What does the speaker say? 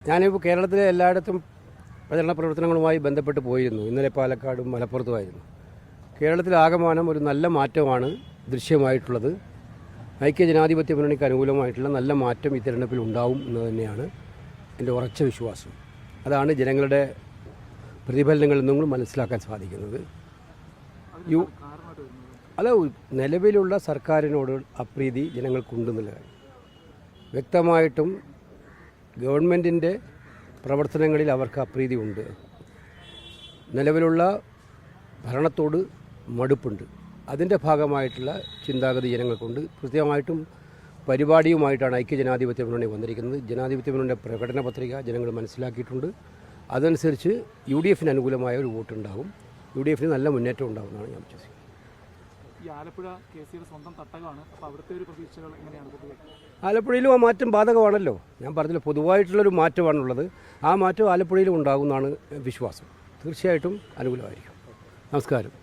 ഞാനിപ്പോൾ കേരളത്തിലെ എല്ലായിടത്തും പ്രചരണ പ്രവർത്തനങ്ങളുമായി ബന്ധപ്പെട്ട് പോയിരുന്നു. ഇന്നലെ പാലക്കാടും മലപ്പുറത്തുമായിരുന്നു. കേരളത്തിലാകമാനം ഒരു നല്ല മാറ്റമാണ് ദൃശ്യമായിട്ടുള്ളത്. ഐക്യജനാധിപത്യ മുന്നണിക്ക് അനുകൂലമായിട്ടുള്ള നല്ല മാറ്റം ഈ തെരഞ്ഞെടുപ്പിൽ ഉണ്ടാവും എന്ന് തന്നെയാണ് എൻ്റെ ഉറച്ച വിശ്വാസം. അതാണ് ജനങ്ങളുടെ പ്രതിഫലനങ്ങളിൽ നിന്നും മനസ്സിലാക്കാൻ സാധിക്കുന്നത്. അല്ല, നിലവിലുള്ള സർക്കാരിനോട് അപ്രീതി ജനങ്ങൾക്കുണ്ടെന്നുള്ള കാര്യം വ്യക്തമായിട്ടും ഗവൺമെൻറ്റിൻ്റെ പ്രവർത്തനങ്ങളിൽ അവർക്ക് അപ്രീതി ഉണ്ട്. നിലവിലുള്ള ഭരണത്തോട് മടുപ്പുണ്ട്. അതിൻ്റെ ഭാഗമായിട്ടുള്ള ചിന്താഗതി ജനങ്ങൾക്കുണ്ട്. കൃത്യമായിട്ടും പരിപാടിയുമായിട്ടാണ് ഐക്യജനാധിപത്യ മുന്നണി വന്നിരിക്കുന്നത്. ജനാധിപത്യ മുന്നണിയുടെ പ്രകടന പത്രിക ജനങ്ങൾ മനസ്സിലാക്കിയിട്ടുണ്ട്. അതനുസരിച്ച് UDF അനുകൂലമായ ഒരു വോട്ടുണ്ടാകും. UDF നല്ല മുന്നേറ്റം ഉണ്ടാകുമെന്നാണ് ഞാൻ വിശ്വസിക്കുന്നത്. ഈ ആലപ്പുഴ കേസിയുടെ സ്വന്തം തട്ടകമാണ്. അപ്പോൾ അവിടുത്തെ ഒരു പ്രതീക്ഷകൾ എങ്ങനെയാണ് പൊതുവെ? ആലപ്പുഴയിലും ആ മാറ്റം ബാധകമാണല്ലോ. ഞാൻ പറഞ്ഞില്ല, പൊതുവായിട്ടുള്ളൊരു മാറ്റമാണുള്ളത്. ആ മാറ്റം ആലപ്പുഴയിലും ഉണ്ടാകുമെന്നാണ് വിശ്വാസം. തീർച്ചയായിട്ടും അനുകൂലമായിരിക്കും. നമസ്കാരം.